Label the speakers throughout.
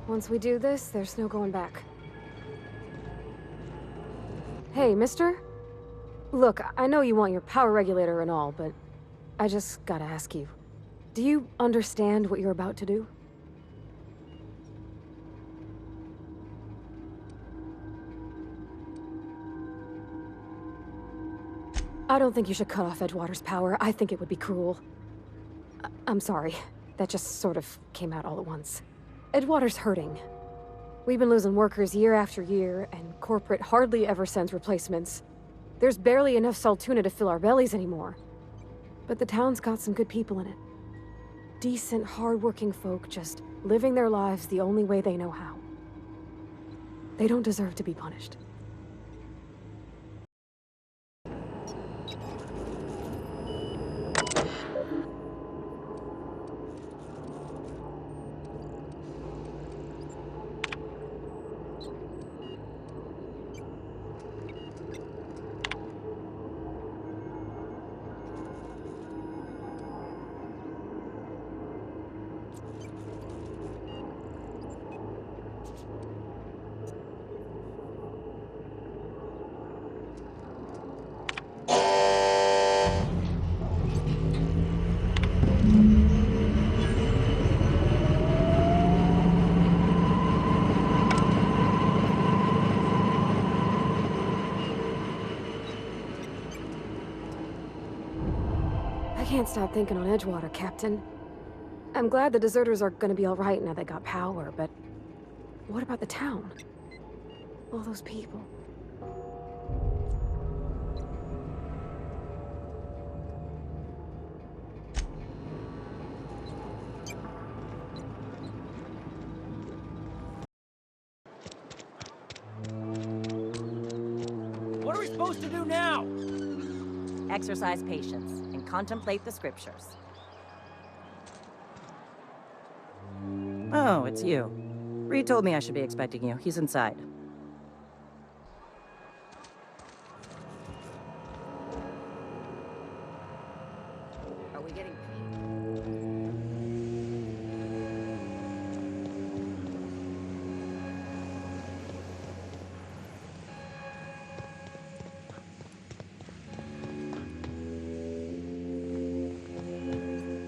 Speaker 1: Once we do this, there's no going back. Hey, mister? Look, I know you want your power regulator and all, but I just gotta ask you. Do you understand what you're about to do? I don't think you should cut off Edgewater's power. I think it would be cruel. I'm sorry. That just sort of came out all at once. Edgewater's hurting. We've been losing workers year after year, and corporate hardly ever sends replacements. There's barely enough Saltuna to fill our bellies anymore. But the town's got some good people in it. Decent, hard-working folk just living their lives the only way they know how. They don't deserve to be punished. I can't stop thinking on Edgewater, Captain. I'm glad the deserters are gonna be all right now they got power, but what about the town? All those people.
Speaker 2: What are we supposed to do now?
Speaker 3: Exercise patience and contemplate the scriptures. Oh, it's you. Reed told me I should be expecting you. He's inside. Are we getting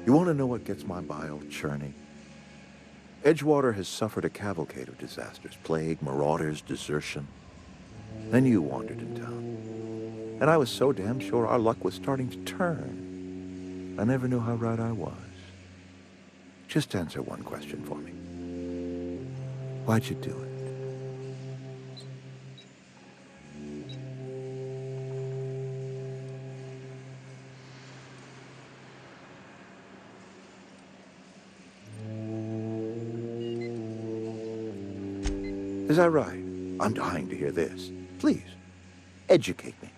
Speaker 4: You want to know what gets my bile churning? Edgewater has suffered a cavalcade of disasters. Plague, marauders, desertion. Then you wandered in town. And I was so damn sure our luck was starting to turn. I never knew how right I was. Just answer one question for me. Why'd you do it? Is that right? I'm dying to hear this. Please, educate me.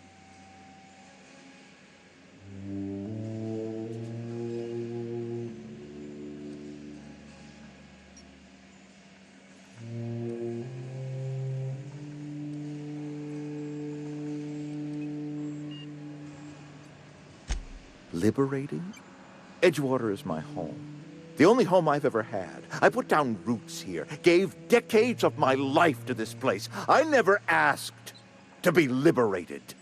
Speaker 4: Liberating? Edgewater is my home. The only home I've ever had. I put down roots here, gave decades of my life to this place. I never asked to be liberated.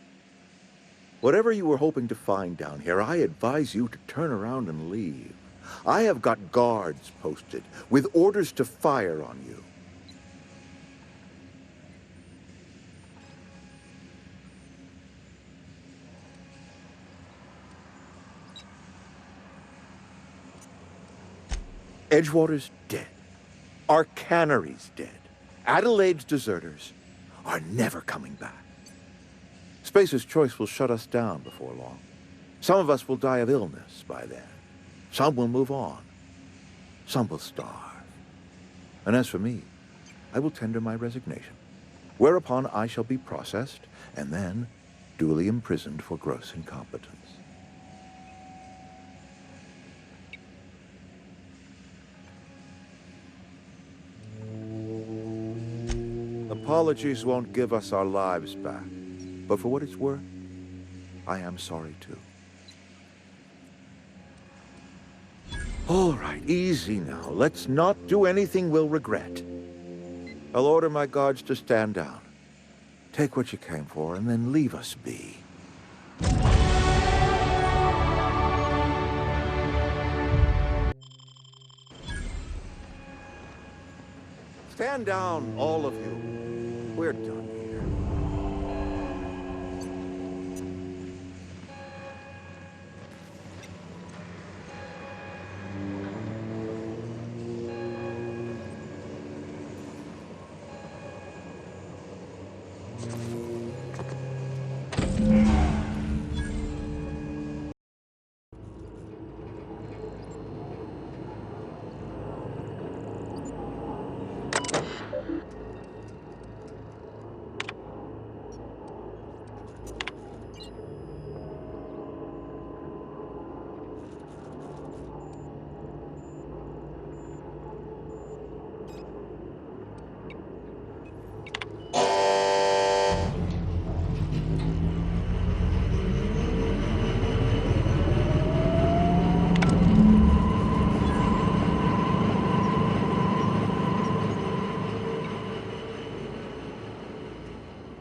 Speaker 4: Whatever you were hoping to find down here, I advise you to turn around and leave. I have got guards posted with orders to fire on you. Edgewater's dead. Our cannery's dead. Adelaide's deserters are never coming back. Spacer's Choice will shut us down before long. Some of us will die of illness by then. Some will move on. Some will starve. And as for me, I will tender my resignation, whereupon I shall be processed and then duly imprisoned for gross incompetence. Apologies won't give us our lives back, but for what it's worth, I am sorry too. All right, easy now. Let's not do anything we'll regret. I'll order my guards to stand down. Take what you came for, and then leave us be. Stand down, all of you. We're done here.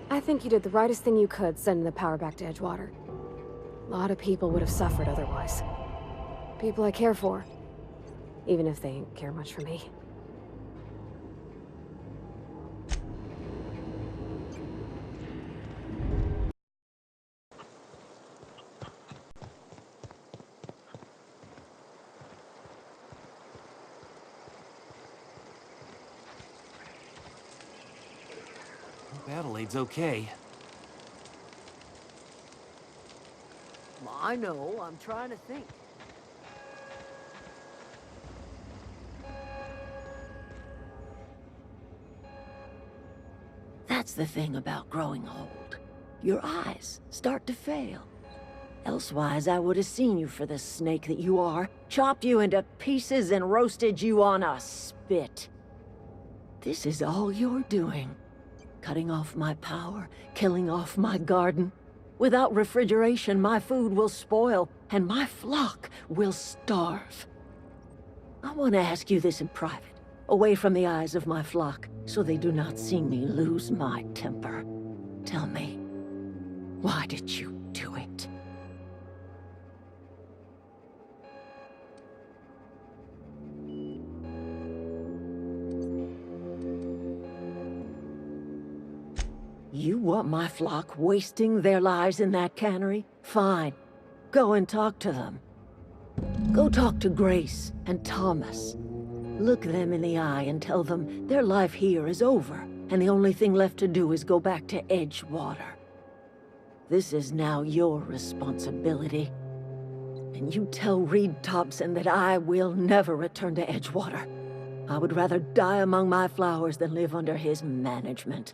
Speaker 1: I think you did the rightest thing you could, sending the power back to Edgewater. A lot of people would have suffered otherwise. People I care for. Even if they ain't care much for me.
Speaker 2: Adelaide's okay.
Speaker 5: I know, I'm trying to think. That's the thing about growing old. Your eyes start to fail. Elsewise, I would have seen you for the snake that you are, chopped you into pieces and roasted you on a spit. This is all you're doing. Cutting off my power, killing off my garden. Without refrigeration, my food will spoil, and my flock will starve. I want to ask you this in private, away from the eyes of my flock, so they do not see me lose my temper. Tell me, why did you do it? You want my flock wasting their lives in that cannery? Fine. Go and talk to them. Go talk to Grace and Thomas. Look them in the eye and tell them their life here is over, and the only thing left to do is go back to Edgewater. This is now your responsibility. And you tell Reed Thompson that I will never return to Edgewater. I would rather die among my flowers than live under his management.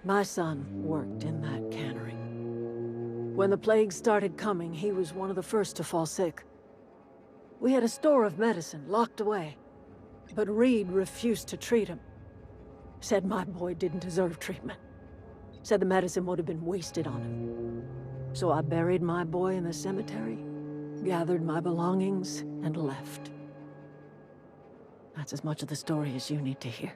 Speaker 5: My son worked in that cannery. When the plague started coming, he was one of the first to fall sick. We had a store of medicine locked away, but Reed refused to treat him. Said my boy didn't deserve treatment. Said the medicine would have been wasted on him. So I buried my boy in the cemetery, gathered my belongings, and left. That's as much of the story as you need to hear.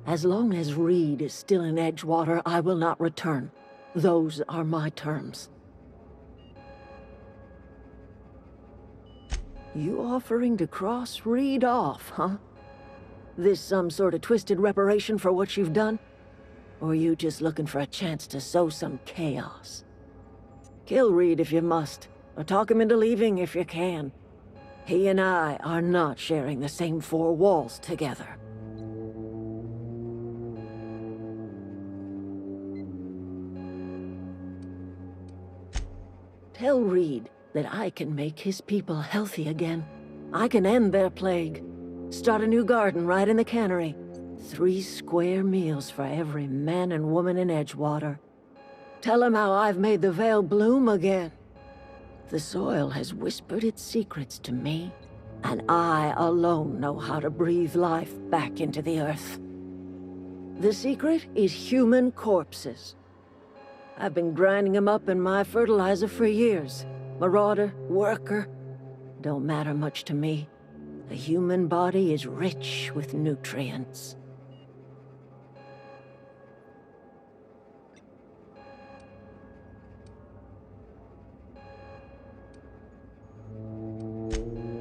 Speaker 5: As long as Reed is still in Edgewater, I will not return. Those are my terms. You offering to cross Reed off, huh? This some sort of twisted reparation for what you've done? Or you just looking for a chance to sow some chaos? Kill Reed if you must, or talk him into leaving if you can. He and I are not sharing the same four walls together. Tell Reed that I can make his people healthy again. I can end their plague. Start a new garden right in the cannery. 3 square meals for every man and woman in Edgewater. Tell him how I've made the Vale bloom again. The soil has whispered its secrets to me, and I alone know how to breathe life back into the earth. The secret is human corpses. I've been grinding them up in my fertilizer for years. Marauder, worker, don't matter much to me. The human body is rich with nutrients.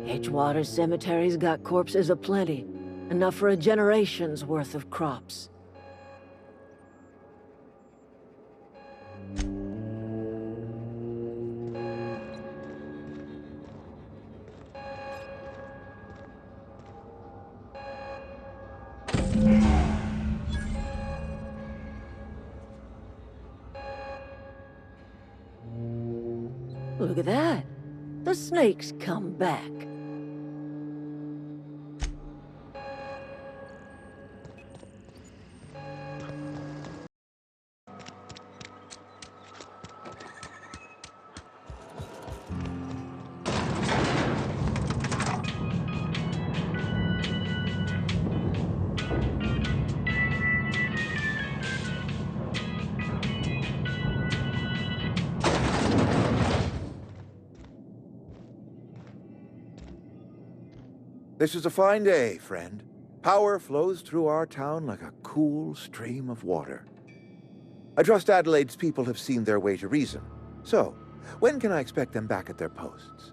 Speaker 5: Edgewater Cemetery's got corpses aplenty, enough for a generation's worth of crops. Look at that. The snake's come back.
Speaker 4: This is a fine day, friend. Power flows through our town like a cool stream of water. I trust Adelaide's people have seen their way to reason. So, when can I expect them back at their posts?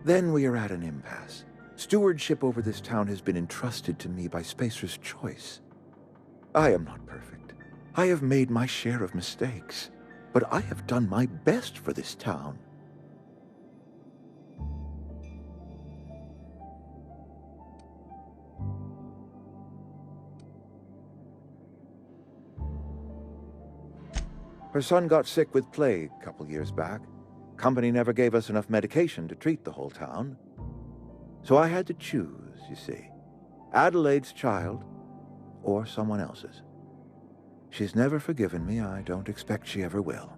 Speaker 4: Then we are at an impasse. Stewardship over this town has been entrusted to me by Spacer's Choice. I am not perfect. I have made my share of mistakes, but I have done my best for this town. Her son got sick with plague a couple years back. Company never gave us enough medication to treat the whole town. So I had to choose, you see. Adelaide's child or someone else's. She's never forgiven me. I don't expect she ever will.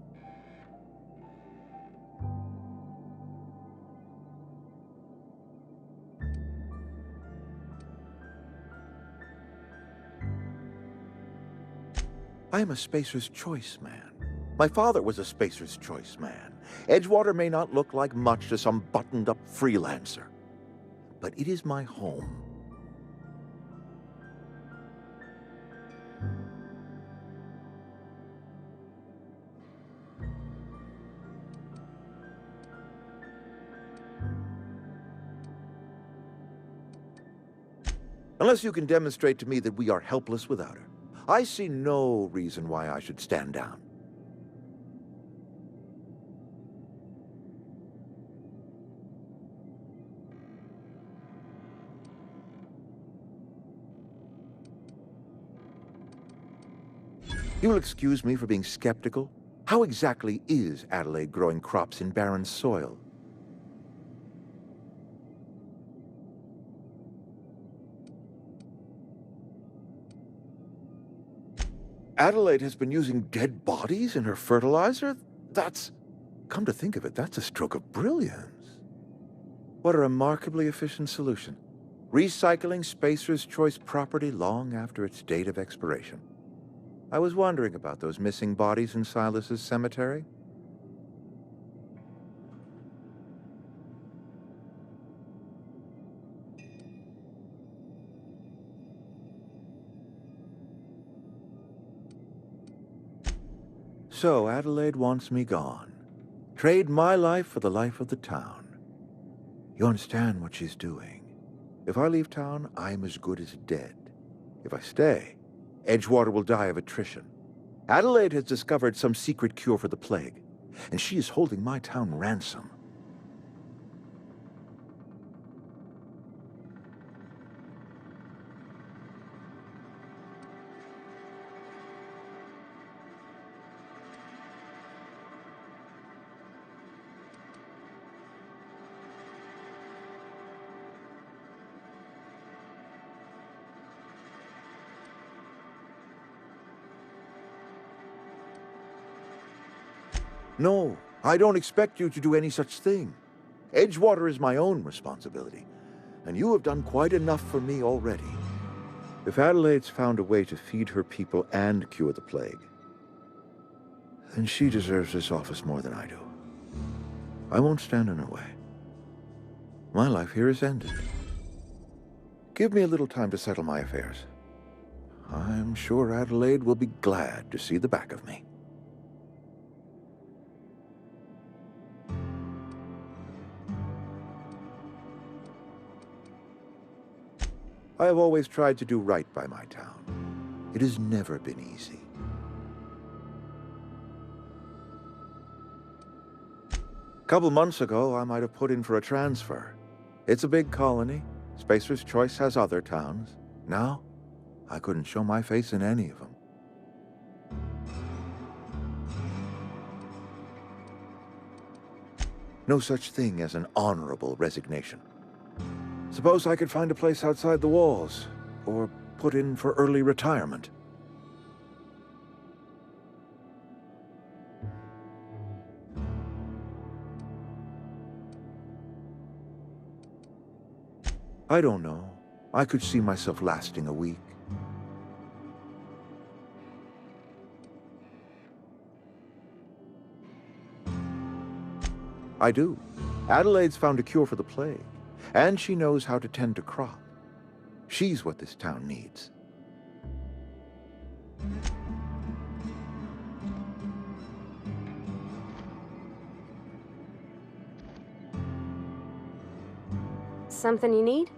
Speaker 4: I am a Spacer's Choice man. My father was a Spacer's Choice man. Edgewater may not look like much to some buttoned-up freelancer, but it is my home. Unless you can demonstrate to me that we are helpless without her, I see no reason why I should stand down. You will excuse me for being skeptical. How exactly is Adelaide growing crops in barren soil? Adelaide has been using dead bodies in her fertilizer? Come to think of it, that's a stroke of brilliance. What a remarkably efficient solution. Recycling Spacer's Choice property long after its date of expiration. I was wondering about those missing bodies in Silas's cemetery. So Adelaide wants me gone. Trade my life for the life of the town. You understand what she's doing. If I leave town, I'm as good as dead. If I stay, Edgewater will die of attrition. Adelaide has discovered some secret cure for the plague, and she is holding my town ransom. No, I don't expect you to do any such thing. Edgewater is my own responsibility, and you have done quite enough for me already. If Adelaide's found a way to feed her people and cure the plague, then she deserves this office more than I do. I won't stand in her way. My life here is ended. Give me a little time to settle my affairs. I'm sure Adelaide will be glad to see the back of me. I have always tried to do right by my town. It has never been easy. A couple months ago, I might have put in for a transfer. It's a big colony. Spacer's Choice has other towns. Now, I couldn't show my face in any of them. No such thing as an honorable resignation. Suppose I could find a place outside the walls, or put in for early retirement. I don't know. I could see myself lasting a week. I do. Adelaide's found a cure for the plague, and she knows how to tend a crop. She's what this town needs.
Speaker 1: Something you need?